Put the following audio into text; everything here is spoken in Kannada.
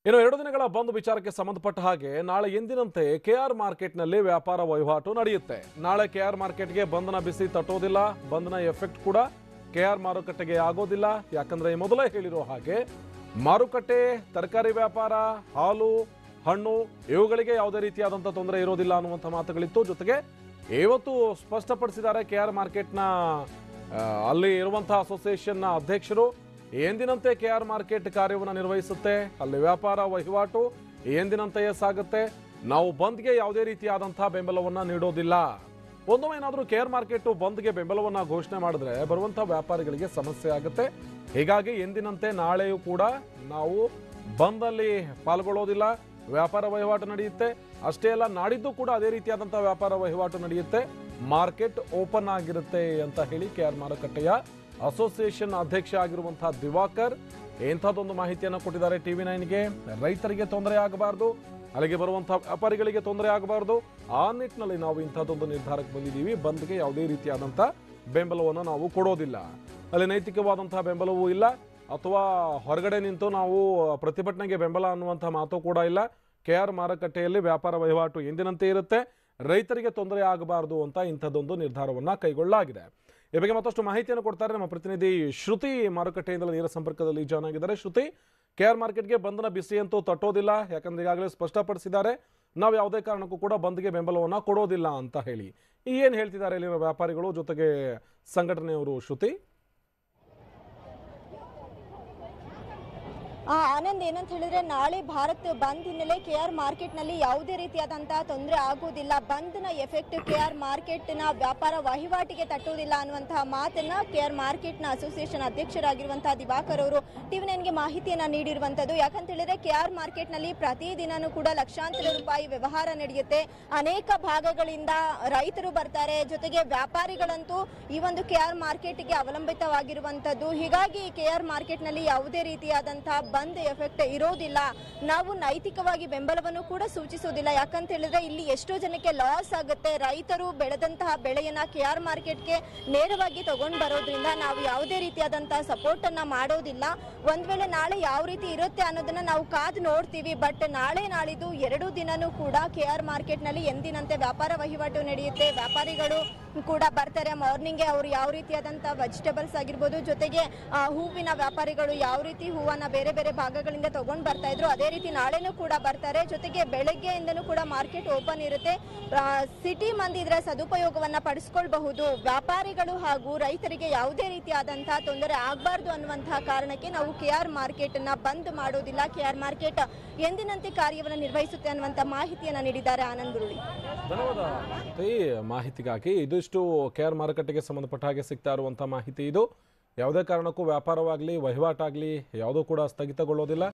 ಇನ್ನು 2 ದಿನಗಳ ಬಂದ್ ವಿಚಾರಕ್ಕೆ ಸಂಬಂಧಪಟ್ಟ ಹಾಗೆ ನಾಳೆ ಎಂದಿನಂತೆ ಕೆಆರ್ ಮಾರ್ಕೆಟ್ನಲ್ಲಿ ವ್ಯಾಪಾರ ವಹಿವಾಟು ನಡೆಯುತ್ತೆ. ನಾಳೆ ಕೆಆರ್ ಮಾರ್ಕೆಟ್ಗೆ ಬಂದ್ನ ಬಿಸಿ ತಟ್ಟೋದಿಲ್ಲ. ಬಂದ್ನ ಎಫೆಕ್ಟ್ ಕೂಡ ಕೆಆರ್ ಮಾರುಕಟ್ಟೆಗೆ ಆಗೋದಿಲ್ಲ. ಯಾಕಂದ್ರೆ ಮೊದಲೇ ಹೇಳಿರೋ ಹಾಗೆ ಮಾರುಕಟ್ಟೆ, ತರಕಾರಿ ವ್ಯಾಪಾರ, ಹಾಲು, ಹಣ್ಣು ಇವುಗಳಿಗೆ ಯಾವುದೇ ರೀತಿಯಾದಂಥ ತೊಂದರೆ ಇರೋದಿಲ್ಲ ಅನ್ನುವಂಥ ಮಾತುಗಳಿತ್ತು. ಜೊತೆಗೆ ಇವತ್ತು ಸ್ಪಷ್ಟಪಡಿಸಿದ್ದಾರೆ ಕೆಆರ್ ಮಾರ್ಕೆಟ್ನ ಅಲ್ಲಿ ಇರುವಂತಹ ಅಸೋಸಿಯೇಷನ್ನ ಅಧ್ಯಕ್ಷರು. ಎಂದಿನಂತೆ ಕೆಆರ್ ಮಾರ್ಕೆಟ್ ಕಾರ್ಯವನ್ನು ನಿರ್ವಹಿಸುತ್ತೆ. ಅಲ್ಲಿ ವ್ಯಾಪಾರ ವಹಿವಾಟು ಎಂದಿನಂತೆಯೇ ಸಾಗುತ್ತೆ. ನಾವು ಬಂದ್ಗೆ ಯಾವುದೇ ರೀತಿಯಾದಂತಹ ಬೆಂಬಲವನ್ನ ನೀಡೋದಿಲ್ಲ. ಒಂದೊಮ್ಮೆ ಏನಾದರೂ ಕೆಆರ್ ಮಾರ್ಕೆಟ್ ಬಂದ್ಗೆ ಬೆಂಬಲವನ್ನ ಘೋಷಣೆ ಮಾಡಿದ್ರೆ ಬರುವಂತಹ ವ್ಯಾಪಾರಿಗಳಿಗೆ ಸಮಸ್ಯೆ ಆಗುತ್ತೆ. ಹೀಗಾಗಿ ಎಂದಿನಂತೆ ನಾಳೆಯೂ ಕೂಡ ನಾವು ಬಂದಲ್ಲಿ ಪಾಲ್ಗೊಳ್ಳೋದಿಲ್ಲ. ವ್ಯಾಪಾರ ವಹಿವಾಟು ನಡೆಯುತ್ತೆ. ಅಷ್ಟೇ ಅಲ್ಲ, ನಾಡಿದ್ದು ಕೂಡ ಅದೇ ರೀತಿಯಾದಂತಹ ವ್ಯಾಪಾರ ವಹಿವಾಟು ನಡೆಯುತ್ತೆ. ಮಾರ್ಕೆಟ್ ಓಪನ್ ಆಗಿರುತ್ತೆ ಅಂತ ಹೇಳಿ ಕೆಆರ್ ಮಾರುಕಟ್ಟೆಯ ಅಸೋಸಿಯೇಷನ್ ಅಧ್ಯಕ್ಷ ಆಗಿರುವಂತಹ ದಿವಾಕರ್ ಇಂಥದ್ದೊಂದು ಮಾಹಿತಿಯನ್ನು ಕೊಟ್ಟಿದ್ದಾರೆ TV9ಗೆ. ರೈತರಿಗೆ ತೊಂದರೆ ಆಗಬಾರ್ದು, ಅಲ್ಲಿಗೆ ಬರುವಂತಹ ವ್ಯಾಪಾರಿಗಳಿಗೆ ತೊಂದರೆ ಆಗಬಾರ್ದು. ಆ ನಿಟ್ಟಿನಲ್ಲಿ ನಾವು ಇಂಥದ್ದೊಂದು ನಿರ್ಧಾರಕ್ಕೆ ಬಂದಿದ್ದೀವಿ. ಬಂದ್ಗೆ ಯಾವುದೇ ರೀತಿಯಾದಂಥ ಬೆಂಬಲವನ್ನು ನಾವು ಕೊಡೋದಿಲ್ಲ. ಅಲ್ಲಿ ನೈತಿಕವಾದಂತಹ ಬೆಂಬಲವೂ ಇಲ್ಲ, ಅಥವಾ ಹೊರಗಡೆ ನಿಂತು ನಾವು ಪ್ರತಿಭಟನೆಗೆ ಬೆಂಬಲ ಅನ್ನುವಂಥ ಮಾತು ಕೂಡ ಇಲ್ಲ. ಕೆಆರ್ ಮಾರುಕಟ್ಟೆಯಲ್ಲಿ ವ್ಯಾಪಾರ ವಹಿವಾಟು ಎಂದಿನಂತೆ ಇರುತ್ತೆ. ರೈತರಿಗೆ ತೊಂದರೆ ಆಗಬಾರ್ದು ಅಂತ ಇಂಥದ್ದೊಂದು ನಿರ್ಧಾರವನ್ನು ಕೈಗೊಳ್ಳಲಾಗಿದೆ. ಈ ಬಗ್ಗೆ ಮತ್ತಷ್ಟು ಮಾಹಿತಿಯನ್ನು ಕೊಡ್ತಾರೆ ನಮ್ಮ ಪ್ರತಿನಿಧಿ ಶ್ರುತಿ. ಮಾರುಕಟ್ಟೆಯಿಂದ ನೇರ ಸಂಪರ್ಕದಲ್ಲಿ ಜಾಯ್ನ್ ಆಗಿದ್ದಾರೆ. ಶ್ರುತಿ, ಕೆಆರ್ ಮಾರ್ಕೆಟ್ಗೆ ಬಂದ್ನ ಬಿಸಿ ಅಂತೂ ತಟ್ಟೋದಿಲ್ಲ. ಯಾಕಂದ್ರೆ ಈಗಾಗಲೇ ಸ್ಪಷ್ಟಪಡಿಸಿದ್ದಾರೆ, ನಾವು ಯಾವುದೇ ಕಾರಣಕ್ಕೂ ಕೂಡ ಬಂದ್ಗೆ ಬೆಂಬಲವನ್ನು ಕೊಡೋದಿಲ್ಲ ಅಂತ ಹೇಳಿ. ಏನು ಹೇಳ್ತಿದ್ದಾರೆ ಇಲ್ಲಿನ ವ್ಯಾಪಾರಿಗಳು ಜೊತೆಗೆ ಸಂಘಟನೆಯವರು? ಶ್ರುತಿ, ಆನಂದ್, ಏನಂತ ಹೇಳಿದ್ರೆ ನಾಳೆ ಭಾರತ್ ಬಂದ್ ಹಿನ್ನೆಲೆ ಕೆಆರ್ ಮಾರ್ಕೆಟ್ನಲ್ಲಿ ಯಾವುದೇ ರೀತಿಯಾದಂತಹ ತೊಂದರೆ ಆಗುವುದಿಲ್ಲ. ಬಂದ್ನ ಎಫೆಕ್ಟ್ ಕೆಆರ್ ಮಾರ್ಕೆಟ್ನ ವ್ಯಾಪಾರ ವಹಿವಾಟಿಗೆ ತಟ್ಟುವುದಿಲ್ಲ ಅನ್ನುವಂತಹ ಮಾತನ್ನ ಕೆಆರ್ ಮಾರ್ಕೆಟ್ನ ಅಸೋಸಿಯೇಷನ್ ಅಧ್ಯಕ್ಷರಾಗಿರುವಂತಹ ದಿವಾಕರ್ ಅವರು TV9ಗೆ ಮಾಹಿತಿಯನ್ನ ನೀಡಿರುವಂತದ್ದು. ಯಾಕಂತ ಹೇಳಿದ್ರೆ ಕೆಆರ್ ಮಾರ್ಕೆಟ್ನಲ್ಲಿ ಪ್ರತಿದಿನನೂ ಕೂಡ ಲಕ್ಷಾಂತರ ರೂಪಾಯಿ ವ್ಯವಹಾರ ನಡೆಯುತ್ತೆ. ಅನೇಕ ಭಾಗಗಳಿಂದ ರೈತರು ಬರ್ತಾರೆ, ಜೊತೆಗೆ ವ್ಯಾಪಾರಿಗಳಂತೂ ಈ ಒಂದು ಕೆಆರ್ ಮಾರ್ಕೆಟ್ಗೆ ಅವಲಂಬಿತವಾಗಿರುವಂತದ್ದು. ಹೀಗಾಗಿ ಕೆಆರ್ ಮಾರ್ಕೆಟ್ನಲ್ಲಿ ಯಾವುದೇ ರೀತಿಯಾದಂತಹ ಬಂದ್ ಎಫೆಕ್ಟ್ ಇರೋದಿಲ್ಲ. ನಾವು ನೈತಿಕವಾಗಿ ಬೆಂಬಲವನ್ನು ಕೂಡ ಸೂಚಿಸೋದಿಲ್ಲ. ಯಾಕಂತ ಹೇಳಿದ್ರೆ ಇಲ್ಲಿ ಎಷ್ಟೋ ಜನಕ್ಕೆ ಲಾಸ್ ಆಗುತ್ತೆ. ರೈತರು ಬೆಳೆದಂತಹ ಬೆಳೆಯನ್ನ ಕೆಆರ್ ಮಾರ್ಕೆಟ್ಗೆ ನೇರವಾಗಿ ತಗೊಂಡು ಬರೋದ್ರಿಂದ ನಾವು ಯಾವುದೇ ರೀತಿಯಾದಂತಹ ಸಪೋರ್ಟ್ ಅನ್ನ ಮಾಡೋದಿಲ್ಲ. ಒಂದ್ ವೇಳೆ ನಾಳೆ ಯಾವ ರೀತಿ ಇರುತ್ತೆ ಅನ್ನೋದನ್ನ ನಾವು ಕಾದು ನೋಡ್ತೀವಿ. ಬಟ್ ನಾಳೆ ನಾಳಿದ್ದು 2 ದಿನನೂ ಕೂಡ ಕೆಆರ್ ಮಾರ್ಕೆಟ್ ನಲ್ಲಿ ಎಂದಿನಂತೆ ವ್ಯಾಪಾರ ವಹಿವಾಟು ನಡೆಯುತ್ತೆ. ವ್ಯಾಪಾರಿಗಳು ಕೂಡ ಬರ್ತಾರೆ. ಮಾರ್ನಿಂಗ್ಗೆ ಅವರು ಯಾವ ರೀತಿಯಾದಂತಹ ವೆಜಿಟೇಬಲ್ಸ್ ಆಗಿರ್ಬೋದು, ಜೊತೆಗೆ ಹೂವಿನ ವ್ಯಾಪಾರಿಗಳು ಯಾವ ರೀತಿ ಹೂವನ್ನ ಬೇರೆ ಬೇರೆ ಭಾಗಗಳಿಂದ ತಗೊಂಡು ಬರ್ತಾ ಇದ್ರು, ಅದೇ ರೀತಿ ನಾಳೆನೂ ಕೂಡ ಬರ್ತಾರೆ. ಜೊತೆಗೆ ಬೆಳಗ್ಗೆಯಿಂದನೂ ಕೂಡ ಮಾರ್ಕೆಟ್ ಓಪನ್ ಇರುತ್ತೆ. ಸಿಟಿ ಮಂದಿ ಇದರ ಸದುಪಯೋಗವನ್ನ ಪಡಿಸ್ಕೊಳ್ಬಹುದು. ವ್ಯಾಪಾರಿಗಳು ಹಾಗೂ ರೈತರಿಗೆ ಯಾವುದೇ ರೀತಿಯಾದಂತಹ ತೊಂದರೆ ಆಗಬಾರ್ದು ಅನ್ನುವಂತಹ ಕಾರಣಕ್ಕೆ ನಾವು ಕೆಆರ್ ಮಾರ್ಕೆಟ್ ಅನ್ನ ಬಂದ್ ಮಾಡೋದಿಲ್ಲ. ಕೆಆರ್ ಮಾರ್ಕೆಟ್ ಎಂದಿನಂತೆ ಕಾರ್ಯವನ್ನು ನಿರ್ವಹಿಸುತ್ತೆ ಅನ್ನುವಂತ ಮಾಹಿತಿಯನ್ನ ನೀಡಿದ್ದಾರೆ ಆನಂದ್ ಗುರುಳಿ. ಧನ್ಯವಾದ ಈ ಮಾಹಿತಿಗಾಗಿ. ಇದಿಷ್ಟು ಕೆಆರ್ ಮಾರುಕಟ್ಟೆಗೆ ಸಂಬಂಧಪಟ್ಟ ಹಾಗೆ ಸಿಗ್ತಾ ಇರುವಂತಹ ಮಾಹಿತಿ ಇದು. ಯಾವುದೇ ಕಾರಣಕ್ಕೂ ವ್ಯಾಪಾರವಾಗಲಿ ವಹಿವಾಟಾಗಲಿ ಯಾವುದೂ ಕೂಡ ಸ್ಥಗಿತಗೊಳ್ಳೋದಿಲ್ಲ.